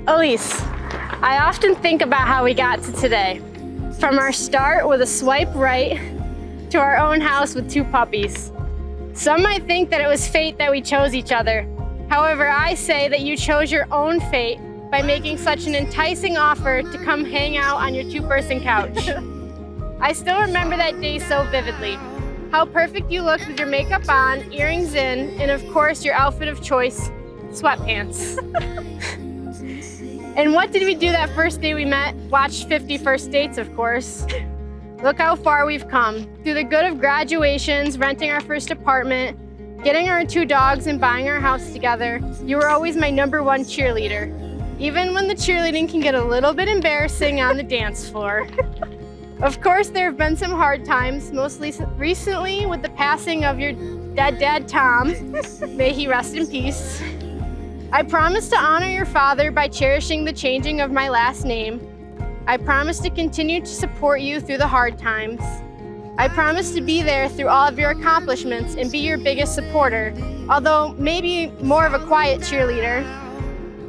Elise, I often think about how we got to today. From our start with a swipe right to our own house with 2 puppies. Some might think that it was fate that we chose each other. However, I say that you chose your own fate by making such an enticing offer to come hang out on your 2-person couch. I still remember that day so vividly. How perfect you looked with your makeup on, earrings in, and of course your outfit of choice, sweatpants. And what did we do that first day we met? Watched 50 First Dates, of course. Look how far we've come. Through the good of graduations, renting our first apartment, getting our 2 dogs, and buying our house together, you were always my #1 cheerleader. Even when the cheerleading can get a little bit embarrassing on the dance floor. Of course, there have been some hard times, mostly recently with the passing of your dead dad, Tom. May he rest in peace. I promise to honor your father by cherishing the changing of my last name. I promise to continue to support you through the hard times. I promise to be there through all of your accomplishments and be your biggest supporter, although maybe more of a quiet cheerleader.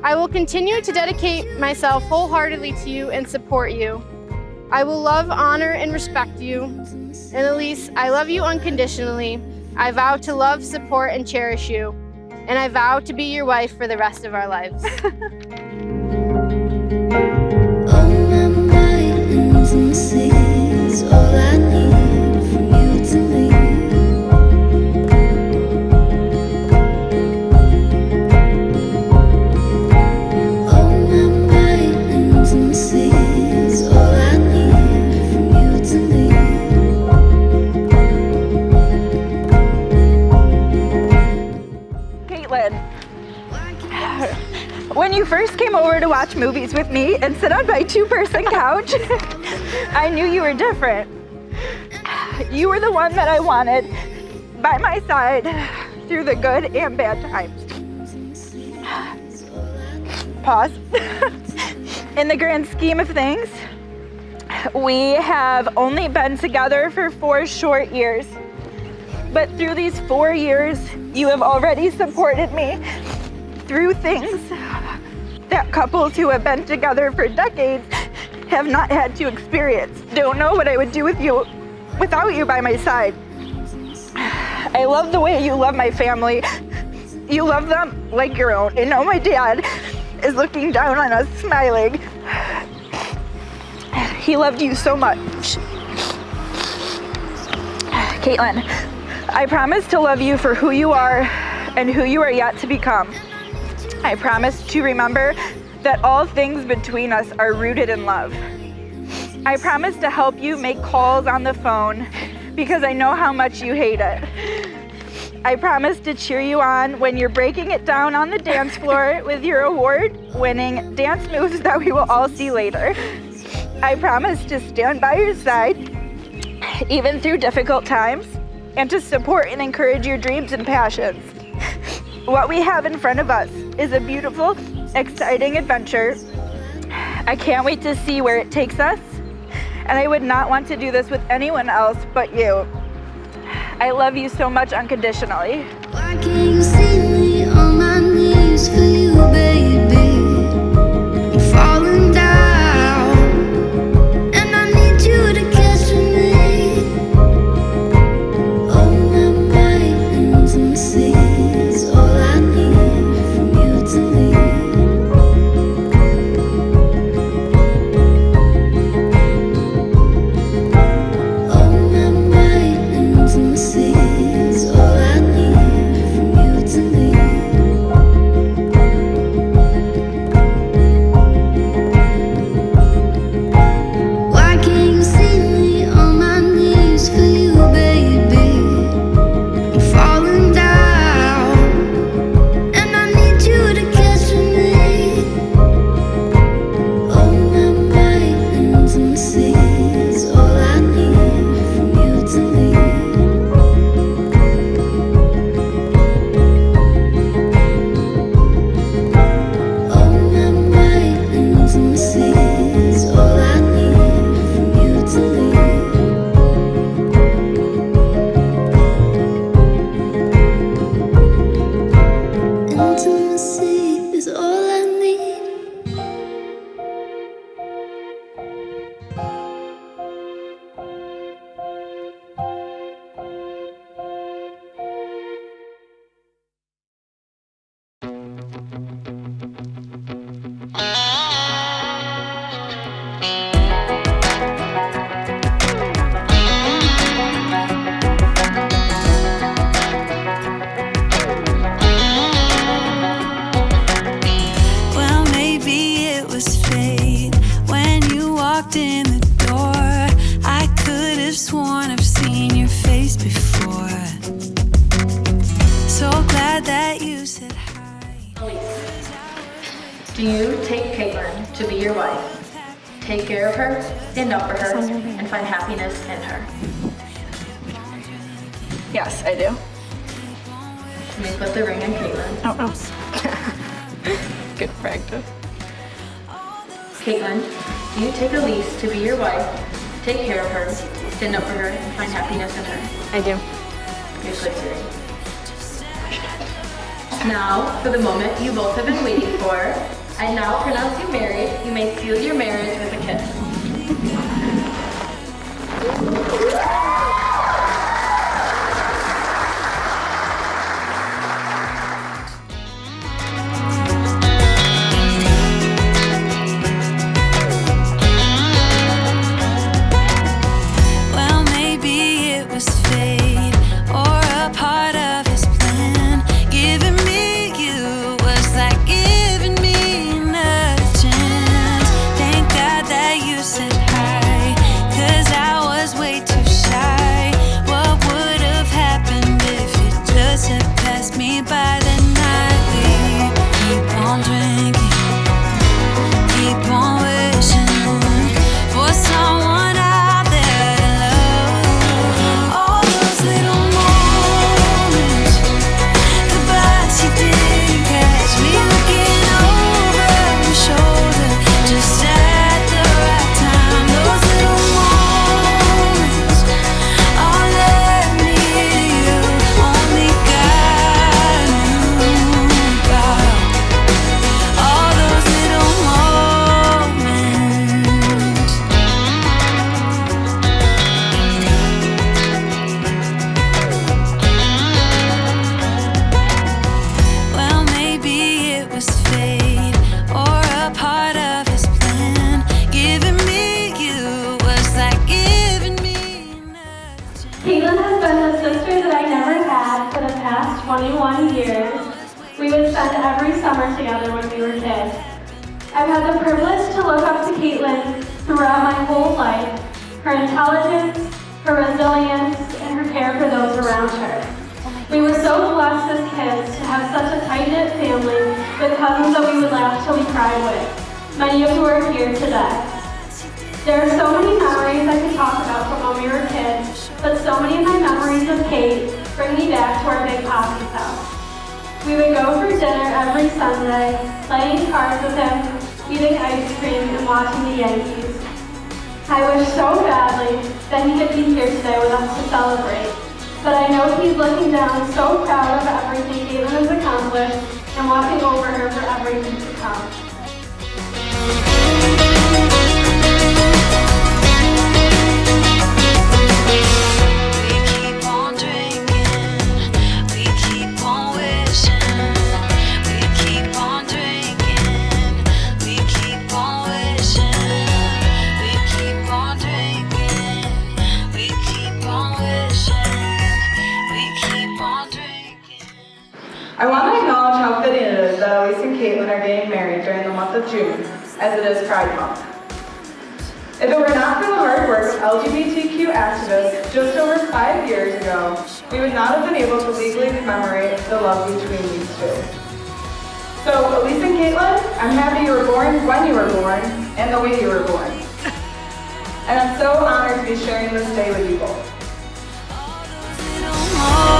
I will continue to dedicate myself wholeheartedly to you and support you. I will love, honor, and respect you. And Elise, I love you unconditionally. I vow to love, support, and cherish you. And I vow to be your wife for the rest of our lives. When you first came over to watch movies with me and sit on my 2-person couch, I knew you were different. You were the one that I wanted by my side through the good and bad times. Pause. In the grand scheme of things, we have only been together for 4 short years. But through these 4 years, you have already supported me through things that couples who have been together for decades have not had to experience. Don't know what I would do with you without you by my side. I love the way you love my family. You love them like your own. I know my dad is looking down on us smiling. He loved you so much. Caitlin, I promise to love you for who you are and who you are yet to become. I promise to remember that all things between us are rooted in love. I promise to help you make calls on the phone because I know how much you hate it. I promise to cheer you on when you're breaking it down on the dance floor with your award-winning dance moves that we will all see later. I promise to stand by your side even through difficult times and to support and encourage your dreams and passions. What we have in front of us is a beautiful, exciting adventure. I can't wait to see where it takes us, and I would not want to do this with anyone else but you. I love you so much unconditionally. Why can't you see me on my knees for you, baby? I'm falling down, and I need you to catch me. Oh, my intimacy is all I need from you to me. Oh, my intimacy is all I need from you Do you take Caitlin to be your wife, take care of her, stand up for her, and find happiness in her? Yes, I do. Let me put the ring on Caitlin. Oh. Good practice. Caitlin, do you take Elise to be your wife, take care of her, stand up for her, and find happiness in her? I do. Good place your ring. Now, for the moment you both have been waiting for, I now pronounce you married. You may seal your marriage with a kiss. Well, maybe it was fate or a part of his plan. Giving me you was like giving me another chance. Thank God that you said hi, 'cause I was way too shy. What would have happened if you just had passed me by the night? We keep on drinking, keep on wishing for someone out there to love. All those little moments, the bus you didn't catch, me looking over your shoulder just at the right time. Those little moments all led me to you. Only God knew about all those little moments. Well, maybe it was fate or a part of his plan. Giving me you was like giving me another chance. Caitlin has been the sister that I never had for the past 21 years. We would spend every summer together when we were kids. I've had the privilege to look up to Caitlin throughout my whole life. Her intelligence, her resilience, and her care for those around her. We were so blessed as kids to have such a tight-knit family with cousins that we would laugh till we cried with, many of who are here today. There are so many memories I could talk about from when we were kids, but so many of my memories of Kate bring me back to our big Poppy's house. We would go for dinner every Sunday, playing cards with him, eating ice cream, and watching the Yankees. I wish so badly that he could be here today with us to celebrate, but I know he's looking down so proud of everything Caitlin has accomplished and watching over her for everything to come. We keep on drinking, we keep on wishing. We keep on drinking, we keep on wishing. We keep on drinking, we keep on wishing. We keep on drinking. I want to acknowledge how fitting it is that Elise and Caitlin are getting married during the month of June, as it is Pride Month. If it were not for the hard work of LGBTQ activists just over 5 years ago, we would not have been able to legally commemorate the love between these two. So, Elise and Caitlin, I'm happy you were born when you were born, and the way you were born. And I'm so honored to be sharing this day with you both. Little more.